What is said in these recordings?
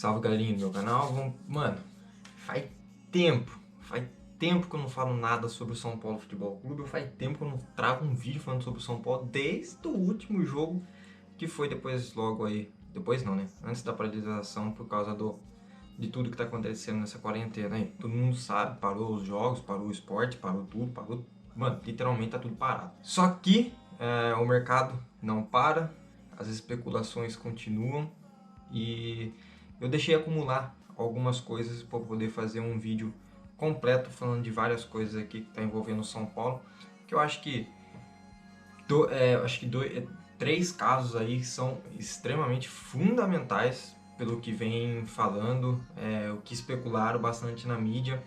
Salve galerinha do meu canal. Mano, faz tempo que eu não falo nada sobre o São Paulo Futebol Clube. Faz tempo que eu não trago um vídeo falando sobre o São Paulo desde o último jogo, que foi depois logo aí. Depois não, né? Antes da paralisação por causa de tudo que tá acontecendo nessa quarentena aí. Todo mundo sabe, parou os jogos, parou o esporte, parou tudo, parou... Mano, literalmente tá tudo parado. Só que o mercado não para, as especulações continuam e eu deixei acumular algumas coisas para poder fazer um vídeo completo falando de várias coisas aqui que tá envolvendo o São Paulo, que eu acho que três casos aí são extremamente fundamentais pelo que vem falando, o que especularam bastante na mídia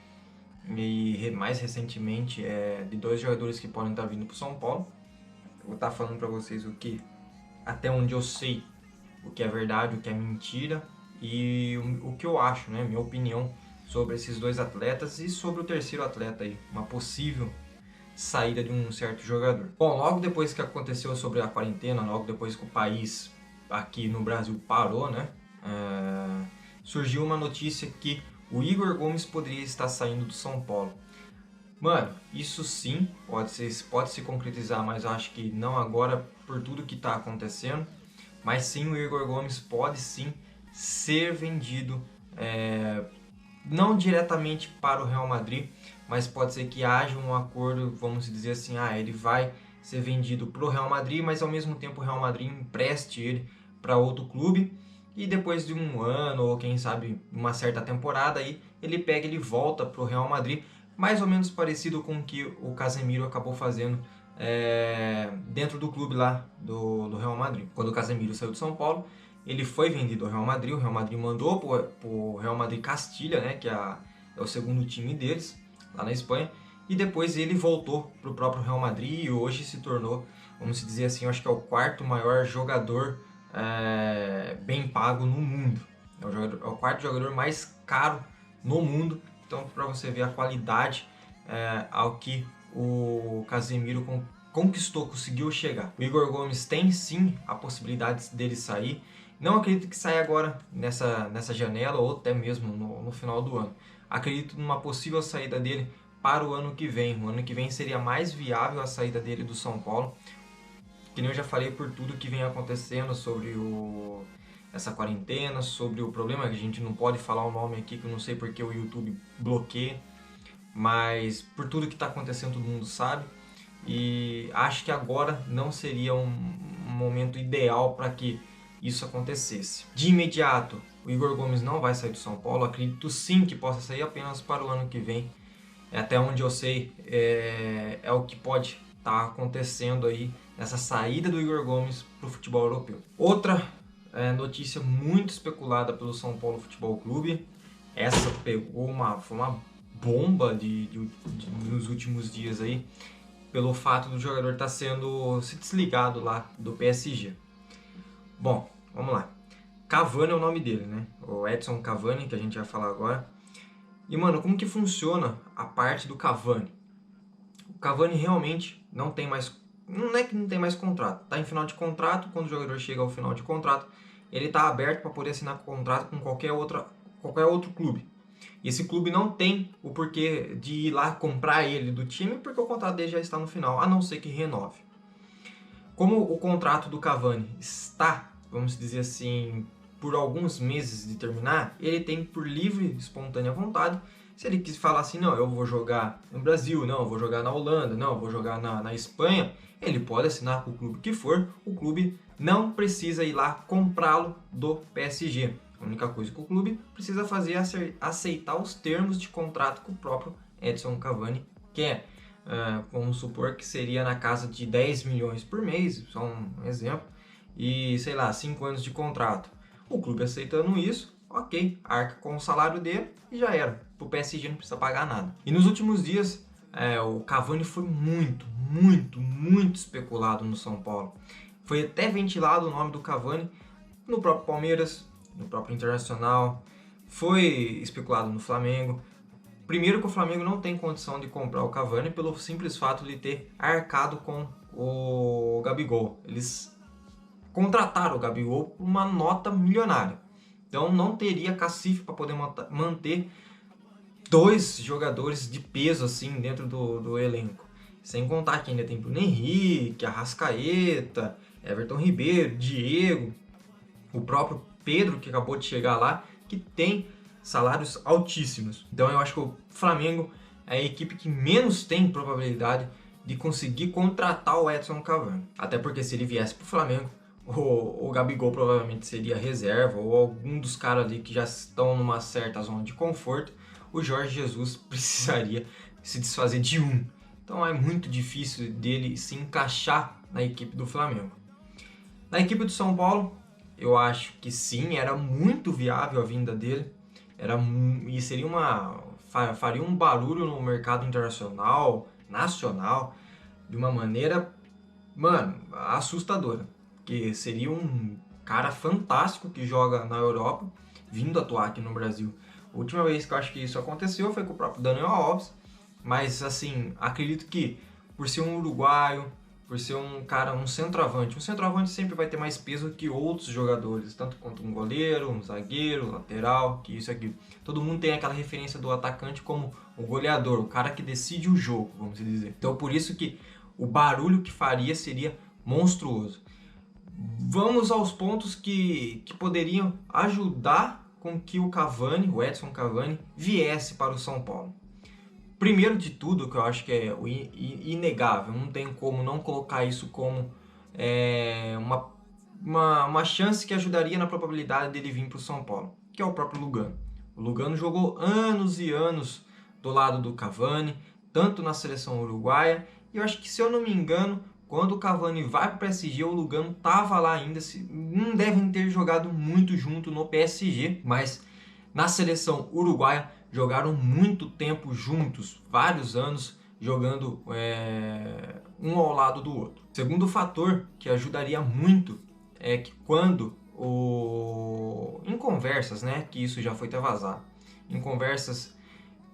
e mais recentemente de dois jogadores que podem estar vindo para o São Paulo. Eu vou estar falando para vocês até onde eu sei, o que é verdade, o que é mentira e o que eu acho, né, minha opinião sobre esses dois atletas e sobre o terceiro atleta aí, uma possível saída de um certo jogador. Bom, logo depois que aconteceu sobre a quarentena, logo depois que o país aqui no Brasil parou, né, surgiu uma notícia que o Igor Gomes poderia estar saindo do São Paulo. Mano, isso sim pode se concretizar, mas eu acho que não agora por tudo que está acontecendo. Mas sim, o Igor Gomes pode sim ser vendido, não diretamente para o Real Madrid, mas pode ser que haja um acordo, vamos dizer assim, ele vai ser vendido para o Real Madrid, mas ao mesmo tempo o Real Madrid empreste ele para outro clube e depois de um ano ou quem sabe uma certa temporada aí ele volta para o Real Madrid, mais ou menos parecido com o que o Casemiro acabou fazendo dentro do clube lá do Real Madrid. Quando o Casemiro saiu do São Paulo, ele foi vendido ao Real Madrid, o Real Madrid mandou para o Real Madrid Castilha, né, que é o segundo time deles, lá na Espanha, e depois ele voltou para o próprio Real Madrid e hoje se tornou, vamos dizer assim, eu acho que é o quarto maior jogador bem pago no mundo. É o quarto jogador mais caro no mundo, então para você ver a qualidade ao que o Casemiro conseguiu chegar. O Igor Gomes tem sim a possibilidade dele sair. Não acredito que saia agora nessa janela ou até mesmo no final do ano. Acredito numa possível saída dele para o ano que vem. O ano que vem seria mais viável a saída dele do São Paulo. Que nem eu já falei por tudo que vem acontecendo sobre essa quarentena, sobre o problema que a gente não pode falar o nome aqui, que eu não sei porque o YouTube bloqueia. Mas por tudo que está acontecendo todo mundo sabe, e acho que agora não seria um momento ideal para que isso acontecesse. De imediato, o Igor Gomes não vai sair do São Paulo, acredito sim que possa sair apenas para o ano que vem, até onde eu sei é o que pode estar acontecendo aí nessa saída do Igor Gomes para o futebol europeu. Outra notícia muito especulada pelo São Paulo Futebol Clube, essa foi uma bomba nos últimos dias aí, pelo fato do jogador estar sendo se desligado lá do PSG. Bom, vamos lá. Cavani é o nome dele, né? O Edson Cavani, que a gente vai falar agora. E, mano, como que funciona a parte do Cavani? O Cavani realmente não tem mais... Não é que não tem mais contrato. Tá em final de contrato, quando o jogador chega ao final de contrato, ele tá aberto para poder assinar contrato com qualquer outro clube. E esse clube não tem o porquê de ir lá comprar ele do time, porque o contrato dele já está no final, a não ser que renove. Como o contrato do Cavani está, vamos dizer assim, por alguns meses de terminar, ele tem por livre, espontânea vontade, se ele quis falar assim, não, eu vou jogar no Brasil, não, eu vou jogar na Holanda, não, eu vou jogar na Espanha, ele pode assinar com o clube que for, o clube não precisa ir lá comprá-lo do PSG. A única coisa que o clube precisa fazer é aceitar os termos de contrato que o próprio Edson Cavani quer. Vamos supor que seria na casa de 10 milhões por mês, só um exemplo, e sei lá, 5 anos de contrato. O clube aceitando isso, ok, arca com o salário dele e já era. Pro PSG não precisa pagar nada. E nos últimos dias, o Cavani foi muito especulado no São Paulo. Foi até ventilado o nome do Cavani no próprio Palmeiras, no próprio Internacional, foi especulado no Flamengo. Primeiro que o Flamengo não tem condição de comprar o Cavani pelo simples fato de ter arcado com o Gabigol. Eles contrataram o Gabigol por uma nota milionária. Então não teria cacife para poder manter 2 jogadores de peso assim dentro do elenco. Sem contar que ainda tem Bruno Henrique, Arrascaeta, Everton Ribeiro, Diego, o próprio Pedro, que acabou de chegar lá, que tem salários altíssimos. Então eu acho que o Flamengo é a equipe que menos tem probabilidade de conseguir contratar o Edson Cavani. Até porque se ele viesse para o Flamengo, o Gabigol provavelmente seria reserva, ou algum dos caras ali que já estão numa certa zona de conforto, o Jorge Jesus precisaria se desfazer de um. Então é muito difícil dele se encaixar na equipe do Flamengo. Na equipe do São Paulo, eu acho que sim, era muito viável a vinda dele. E seria faria um barulho no mercado internacional, nacional, de uma maneira, mano, assustadora. Porque seria um cara fantástico que joga na Europa, vindo atuar aqui no Brasil. A última vez que eu acho que isso aconteceu foi com o próprio Daniel Alves, mas assim, acredito que por ser um uruguaio, por ser um cara, um centroavante sempre vai ter mais peso que outros jogadores, tanto quanto um goleiro, um zagueiro, lateral, que isso aqui. Todo mundo tem aquela referência do atacante como o goleador, o cara que decide o jogo, vamos dizer. Então por isso que o barulho que faria seria monstruoso. Vamos aos pontos que poderiam ajudar com que o Cavani, o Edson Cavani, viesse para o São Paulo. Primeiro de tudo, que eu acho que é inegável, não tem como não colocar isso como uma chance que ajudaria na probabilidade dele vir para o São Paulo, que é o próprio Lugano. O Lugano jogou anos e anos do lado do Cavani, tanto na seleção uruguaia, e eu acho que, se eu não me engano, quando o Cavani vai para o PSG, o Lugano estava lá ainda. Não devem ter jogado muito junto no PSG, mas na seleção uruguaia jogaram muito tempo juntos, vários anos jogando um ao lado do outro. Segundo fator que ajudaria muito é que em conversas, né, que isso já foi até vazado, em conversas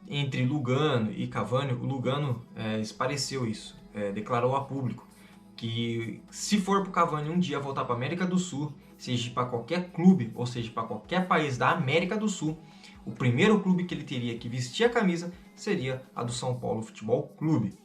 entre Lugano e Cavani, o Lugano esclareceu isso, declarou a público que, se for para o Cavani um dia voltar para a América do Sul, seja para qualquer clube, ou seja para qualquer país da América do Sul, o primeiro clube que ele teria que vestir a camisa seria a do São Paulo Futebol Clube.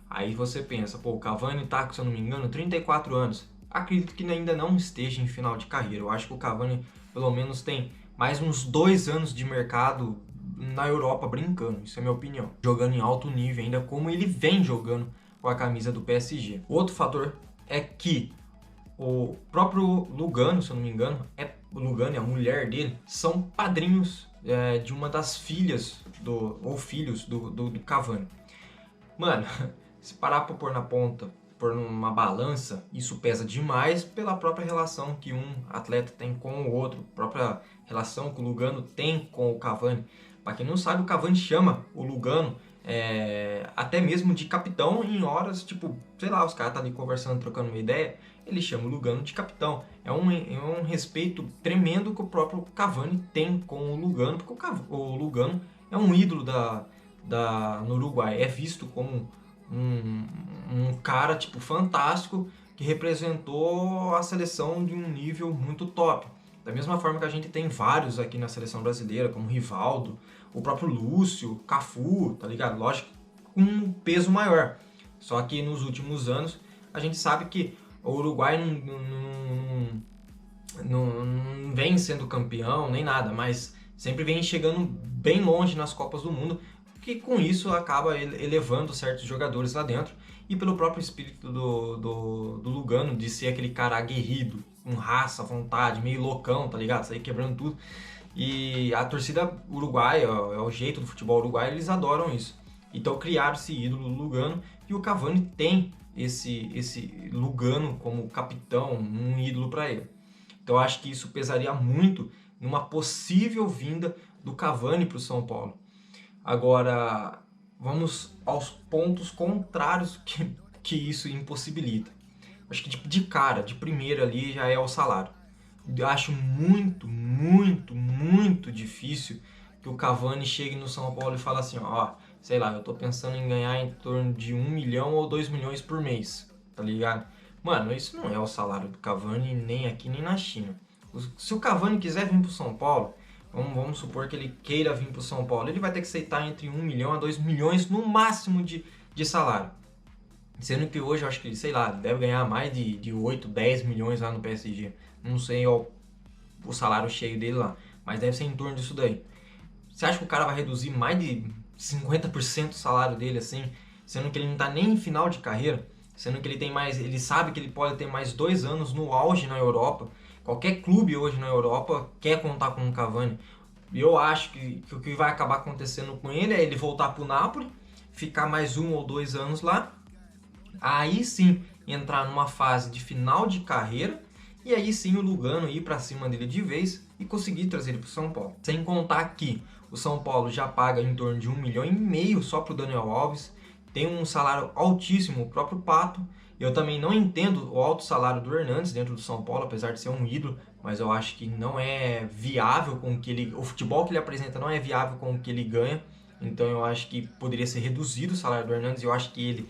Aí você pensa, pô, o Cavani está, se eu não me engano, 34 anos. Acredito que ainda não esteja em final de carreira. Eu acho que o Cavani pelo menos tem mais uns 2 anos de mercado na Europa brincando, isso é minha opinião. Jogando em alto nível ainda, como ele vem jogando com a camisa do PSG. Outro fator é que o próprio Lugano, se eu não me engano, o Lugano e a mulher dele são padrinhos de uma das filhas ou filhos do Cavani. Mano, se parar pra pôr na ponta, pôr numa balança, isso pesa demais pela própria relação que um atleta tem com o outro, própria relação que o Lugano tem com o Cavani. Para quem não sabe, o Cavani chama o Lugano até mesmo de capitão em horas, tipo, sei lá, os caras tá ali conversando, trocando uma ideia, ele chama o Lugano de capitão. É um respeito tremendo que o próprio Cavani tem com o Lugano, porque o Lugano é um ídolo no Uruguai, é visto como um cara, tipo, fantástico, que representou a seleção de um nível muito top. Da mesma forma que a gente tem vários aqui na seleção brasileira, como Rivaldo, o próprio Lúcio, Cafu, tá ligado? Lógico, com um peso maior. Só que nos últimos anos, a gente sabe que o Uruguai não vem sendo campeão, nem nada, mas sempre vem chegando bem longe nas Copas do Mundo, que com isso acaba elevando certos jogadores lá dentro, e pelo próprio espírito do Lugano, de ser aquele cara aguerrido, com raça, vontade, meio loucão, tá ligado? Sair quebrando tudo. E a torcida uruguaia, é o jeito do futebol uruguaio, eles adoram isso. Então criaram esse ídolo Lugano, e o Cavani tem esse Lugano como capitão, um ídolo para ele. Então eu acho que isso pesaria muito numa possível vinda do Cavani para o São Paulo. Agora, vamos aos pontos contrários que isso impossibilita. Acho que de cara, de primeira ali, já é o salário. Eu acho muito, muito, muito difícil que o Cavani chegue no São Paulo e fale assim, ó, sei lá, eu tô pensando em ganhar em torno de 1 milhão ou 2 milhões por mês, tá ligado? Mano, isso não é o salário do Cavani nem aqui nem na China. Se o Cavani quiser vir para o São Paulo, vamos supor que ele queira vir para o São Paulo, ele vai ter que aceitar entre 1 milhão a 2 milhões no máximo de salário. Sendo que hoje eu acho que, sei lá, deve ganhar mais de 8, 10 milhões lá no PSG. Não sei o salário cheio dele lá, mas deve ser em torno disso daí. Você acha que o cara vai reduzir mais de 50% do salário dele assim, sendo que ele não tá nem em final de carreira, sendo que ele sabe que ele pode ter mais 2 anos no auge na Europa. Qualquer clube hoje na Europa quer contar com o Cavani. E eu acho que o que vai acabar acontecendo com ele é ele voltar pro Napoli, ficar mais 1 ou 2 anos lá, aí sim entrar numa fase de final de carreira, e aí sim o Lugano ir para cima dele de vez e conseguir trazer ele para o São Paulo. Sem contar que o São Paulo já paga em torno de 1,5 milhão só para o Daniel Alves, tem um salário altíssimo, o próprio Pato. Eu também não entendo o alto salário do Hernandes dentro do São Paulo, apesar de ser um ídolo, mas eu acho que não é viável com o que ele... O futebol que ele apresenta não é viável com o que ele ganha, então eu acho que poderia ser reduzido o salário do Hernandes, e eu acho que ele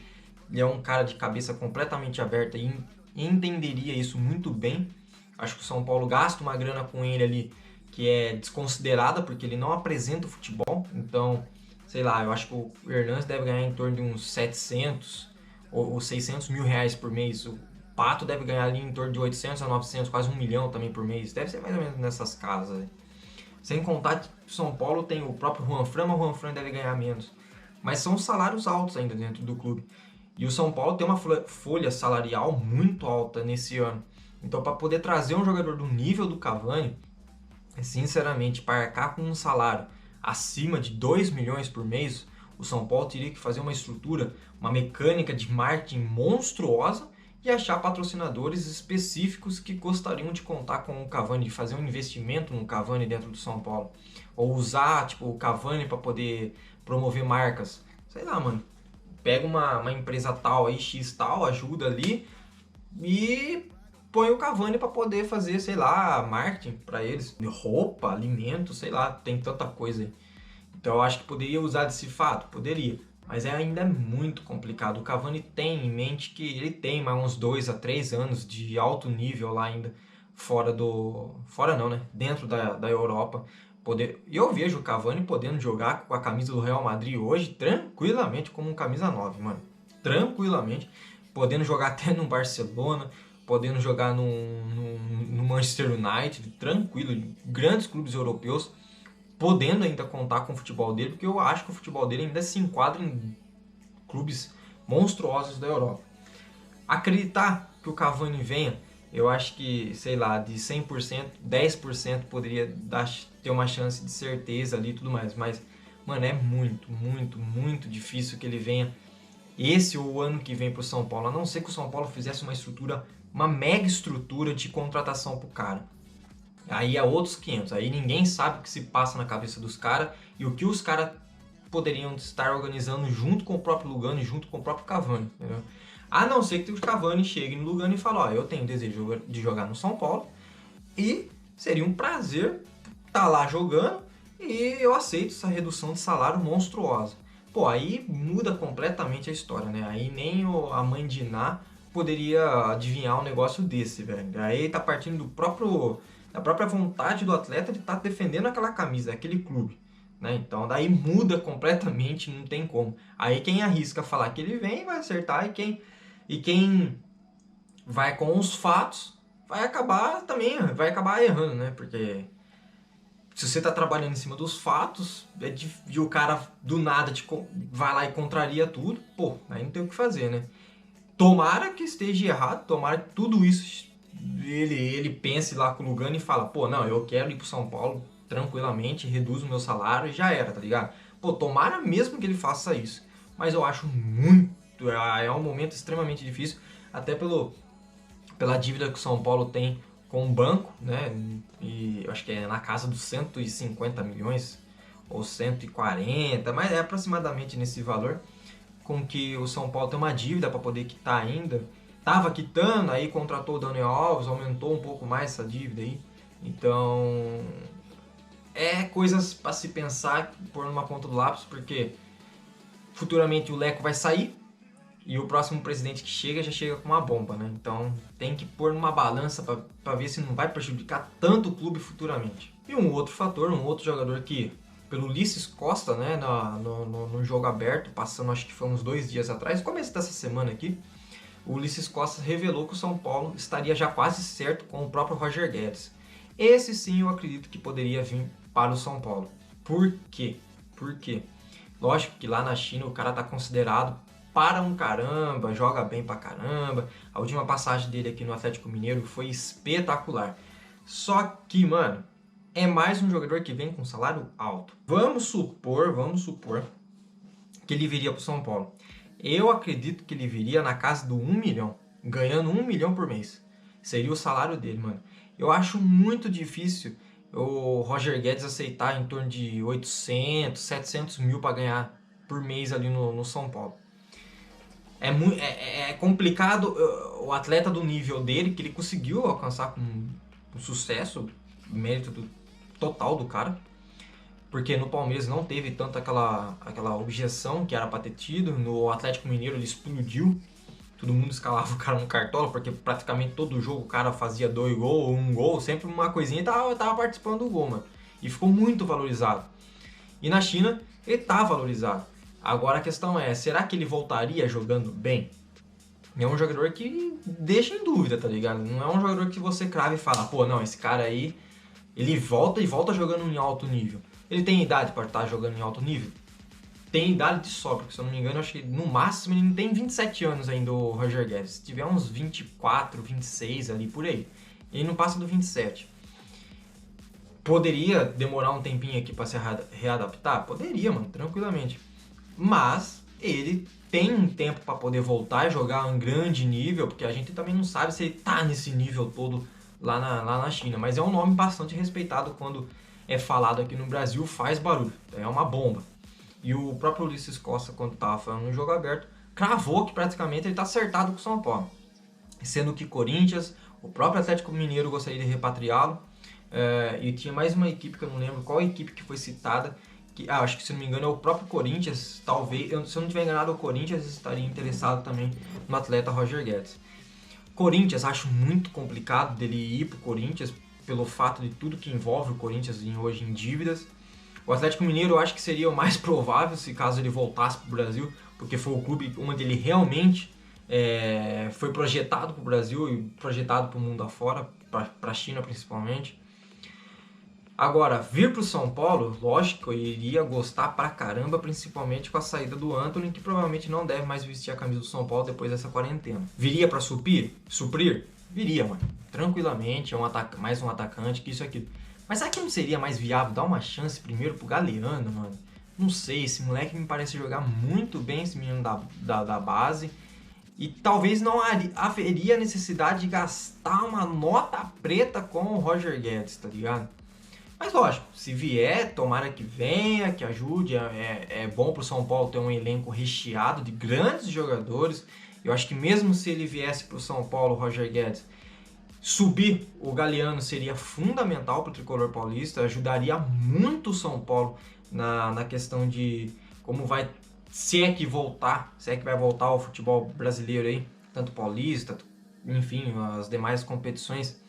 é um cara de cabeça completamente aberta e entenderia isso muito bem. Acho que o São Paulo gasta uma grana com ele ali que é desconsiderada, porque ele não apresenta o futebol. Então, sei lá, eu acho que o Hernandes deve ganhar em torno de uns 700 ou 600 mil reais por mês. O Pato deve ganhar ali em torno de 800 a 900, quase 1 milhão também por mês. Deve ser mais ou menos nessas casas, né? Sem contar que o São Paulo tem o próprio Juan Fran, mas o Juan Fran deve ganhar menos. Mas são salários altos ainda dentro do clube. E o São Paulo tem uma folha salarial muito alta nesse ano. Então, para poder trazer um jogador do nível do Cavani, sinceramente, para arcar com um salário acima de 2 milhões por mês, o São Paulo teria que fazer uma estrutura, uma mecânica de marketing monstruosa e achar patrocinadores específicos que gostariam de contar com o Cavani, de fazer um investimento no Cavani dentro do São Paulo. Ou usar tipo, o Cavani para poder promover marcas. Sei lá, mano. Pega uma empresa tal aí, X tal, ajuda ali e põe o Cavani para poder fazer, sei lá, marketing para eles. Roupa, alimento, sei lá, tem tanta coisa aí. Então eu acho que poderia usar desse fato, poderia. Mas ainda é muito complicado. O Cavani tem em mente que ele tem mais uns 2 a 3 anos de alto nível lá ainda, fora do... Fora não, né? Dentro da Europa. E eu vejo o Cavani podendo jogar com a camisa do Real Madrid hoje tranquilamente como um camisa 9, mano. Tranquilamente. Podendo jogar até no Barcelona, podendo jogar no Manchester United, tranquilo. Grandes clubes europeus, podendo ainda contar com o futebol dele, porque eu acho que o futebol dele ainda se enquadra em clubes monstruosos da Europa. Acreditar que o Cavani venha, eu acho que, sei lá, de 100%, 10% poderia ter uma chance de certeza ali e tudo mais. Mas, mano, é muito, muito, muito difícil que ele venha esse ou o ano que vem pro São Paulo. A não ser que o São Paulo fizesse uma estrutura, uma mega estrutura de contratação pro cara. Aí é outros 500. Aí ninguém sabe o que se passa na cabeça dos caras e o que os caras poderiam estar organizando junto com o próprio Lugano e junto com o próprio Cavani, entendeu? A não ser que o Cavani chegue no Lugano e fale, ó, eu tenho desejo de jogar no São Paulo e seria um prazer estar lá jogando e eu aceito essa redução de salário monstruosa. Pô, aí muda completamente a história, né? Aí nem a mãe de Iná poderia adivinhar um negócio desse, velho. Aí tá partindo da própria vontade do atleta de estar defendendo aquela camisa, aquele clube. Né? Então daí muda completamente, não tem como. Aí quem arrisca falar que ele vem vai acertar e quem vai com os fatos vai acabar errando, né? Porque se você tá trabalhando em cima dos fatos e o cara do nada vai lá e contraria tudo, pô, aí não tem o que fazer, né? Tomara que esteja errado, tomara que tudo isso ele pense lá com o Lugano e fala, pô, não, eu quero ir pro São Paulo tranquilamente, reduzo o meu salário e já era, tá ligado? Pô, tomara mesmo que ele faça isso. Mas eu acho é um momento extremamente difícil, até pela dívida que o São Paulo tem com o banco, né? E eu acho que é na casa dos 150 milhões ou 140, mas é aproximadamente nesse valor, com que o São Paulo tem uma dívida para poder quitar ainda. Tava quitando, aí contratou o Daniel Alves, aumentou um pouco mais essa dívida aí. Então, é coisas para se pensar, pôr numa ponta do lápis, porque futuramente o Leco vai sair, e o próximo presidente que chega já chega com uma bomba, né? Então tem que pôr numa balança para ver se não vai prejudicar tanto o clube futuramente. E um outro fator, um outro jogador que, pelo Ulisses Costa, né, no jogo aberto, passando acho que foi uns 2 dias atrás, começo dessa semana aqui, o Ulisses Costa revelou que o São Paulo estaria já quase certo com o próprio Roger Guedes. Esse sim eu acredito que poderia vir para o São Paulo. Por quê? Por quê? Lógico que lá na China o cara tá considerado para um caramba, joga bem pra caramba. A última passagem dele aqui no Atlético Mineiro foi espetacular. Só que, mano, é mais um jogador que vem com salário alto. Vamos supor que ele viria pro São Paulo. Eu acredito que ele viria na casa do 1 milhão, ganhando 1 milhão por mês. Seria o salário dele, mano. Eu acho muito difícil o Roger Guedes aceitar em torno de 800, 700 mil para ganhar por mês ali no São Paulo. É complicado o atleta do nível dele, que ele conseguiu alcançar com sucesso, mérito total do cara, porque no Palmeiras não teve tanto aquela objeção que era para ter tido. No Atlético Mineiro ele explodiu, todo mundo escalava o cara no cartola, porque praticamente todo jogo o cara fazia 2 gols ou 1 gol, sempre uma coisinha, e tava participando do gol, mano. E ficou muito valorizado. E na China ele tá valorizado. Agora a questão é, será que ele voltaria jogando bem? É um jogador que deixa em dúvida, tá ligado? Não é um jogador que você crava e fala, pô, não, esse cara aí, ele volta jogando em alto nível. Ele tem idade para estar jogando em alto nível? Tem idade de sobra, porque se eu não me engano, eu acho que no máximo ele não tem 27 anos ainda, o Roger Guedes. Se tiver uns 24, 26 ali, por aí. Ele não passa do 27. Poderia demorar um tempinho aqui para se readaptar? Poderia, mano, tranquilamente. Mas ele tem um tempo para poder voltar e jogar a um grande nível, porque a gente também não sabe se ele tá nesse nível todo lá na China. Mas é um nome bastante respeitado quando é falado aqui no Brasil, faz barulho. É uma bomba. E o próprio Ulisses Costa, quando estava falando no jogo aberto, cravou que praticamente ele está acertado com o São Paulo. Sendo que Corinthians, o próprio Atlético Mineiro gostaria de repatriá-lo. E tinha mais uma equipe que eu não lembro qual equipe que foi citada. Acho que, se não me engano, é o próprio Corinthians. Talvez, se eu não tiver enganado, o Corinthians estaria interessado também no atleta Roger Guedes. Corinthians, acho muito complicado dele ir para o Corinthians, pelo fato de tudo que envolve o Corinthians hoje em dívidas. O Atlético Mineiro eu acho que seria o mais provável se caso ele voltasse para o Brasil, porque foi o clube onde ele realmente foi projetado para o Brasil e projetado para o mundo afora, para a China principalmente. Agora, vir para o São Paulo, lógico, eu iria gostar pra caramba, principalmente com a saída do Antony, que provavelmente não deve mais vestir a camisa do São Paulo depois dessa quarentena. Viria para suprir? Viria, mano. Tranquilamente, é mais um atacante, que isso e aquilo. Mas será que não seria mais viável dar uma chance primeiro pro Galeano, mano? Não sei, esse moleque me parece jogar muito bem, esse menino da base. E talvez não haveria necessidade de gastar uma nota preta com o Roger Guedes, tá ligado? Mas lógico, se vier, tomara que venha, que ajude. É bom pro São Paulo ter um elenco recheado de grandes jogadores. Eu acho que mesmo se ele viesse pro São Paulo, o Roger Guedes, subir o Galeano seria fundamental para o tricolor paulista, ajudaria muito o São Paulo na questão de como vai, se é que vai voltar ao futebol brasileiro aí, tanto paulista, enfim, as demais competições.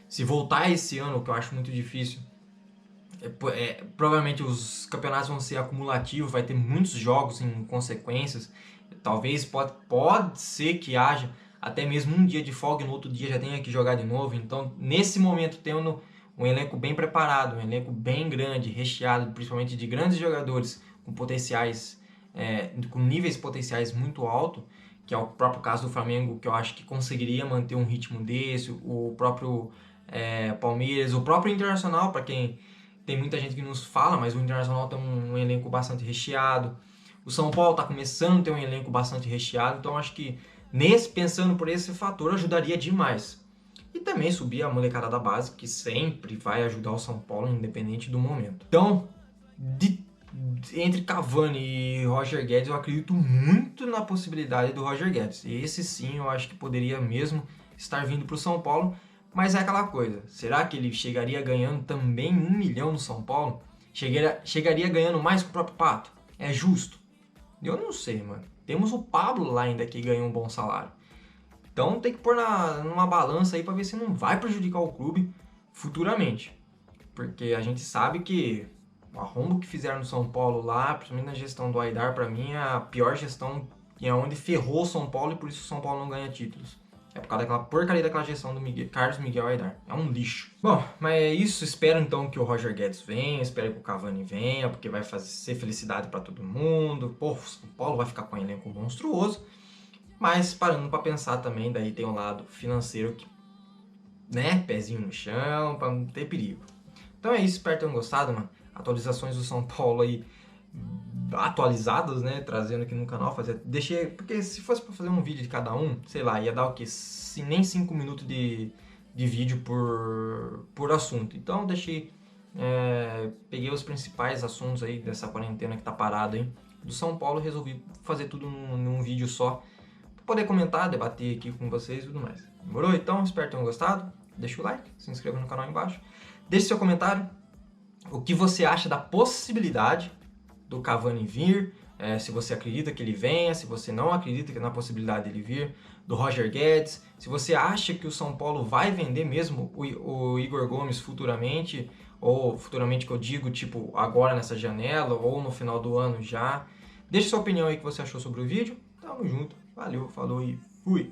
Se voltar esse ano, que eu acho muito difícil, provavelmente os campeonatos vão ser acumulativos, vai ter muitos jogos em consequências, talvez pode ser que haja até mesmo um dia de folga e no outro dia já tenha que jogar de novo. Então, nesse momento, tendo um elenco bem preparado, um elenco bem grande, recheado, principalmente de grandes jogadores com potenciais, com níveis potenciais muito altos, que é o próprio caso do Flamengo, que eu acho que conseguiria manter um ritmo desse, o próprio Palmeiras, o próprio Internacional, para quem tem muita gente que nos fala, mas o Internacional tem um elenco bastante recheado. O São Paulo está começando a ter um elenco bastante recheado, então acho que pensando por esse fator, ajudaria demais. E também subir a molecada da base, que sempre vai ajudar o São Paulo, independente do momento. Então, entre Cavani e Roger Guedes, eu acredito muito na possibilidade do Roger Guedes. Esse sim, eu acho que poderia mesmo estar vindo para o São Paulo. Mas é aquela coisa, será que ele chegaria ganhando também 1 milhão no São Paulo? Chegaria ganhando mais que o próprio Pato? É justo? Eu não sei, mano. Temos o Pablo lá ainda que ganha um bom salário. Então tem que pôr numa balança aí para ver se não vai prejudicar o clube futuramente. Porque a gente sabe que o arrombo que fizeram no São Paulo lá, principalmente na gestão do Aidar, para mim é a pior gestão e é onde ferrou o São Paulo e por isso o São Paulo não ganha títulos. É por causa daquela porcaria daquela gestão do Carlos Miguel Aidar. É um lixo. Bom, mas é isso. Espero então que o Roger Guedes venha, espero que o Cavani venha, porque vai ser felicidade para todo mundo. Pô, o São Paulo vai ficar com um elenco monstruoso. Mas parando para pensar também, daí tem um lado financeiro que, né, pezinho no chão, para não ter perigo. Então é isso, espero que tenham gostado, mano. Atualizações do São Paulo aí atualizadas, né, trazendo aqui no canal, deixei, porque se fosse para fazer um vídeo de cada um, sei lá, ia dar o quê? Nem 5 minutos de vídeo por assunto. Então deixei, peguei os principais assuntos aí dessa quarentena que tá parada aí do São Paulo e resolvi fazer tudo num vídeo só, pra poder comentar, debater aqui com vocês e tudo mais. Demorou? Então, espero que tenham gostado. Deixa o like, se inscreva no canal aí embaixo. Deixe seu comentário, o que você acha da possibilidade do Cavani vir, se você acredita que ele venha, se você não acredita que na possibilidade dele vir, do Roger Guedes, se você acha que o São Paulo vai vender mesmo o Igor Gomes futuramente, ou futuramente que eu digo, tipo, agora nessa janela, ou no final do ano já. Deixe sua opinião aí que você achou sobre o vídeo. Tamo junto, valeu, falou e fui!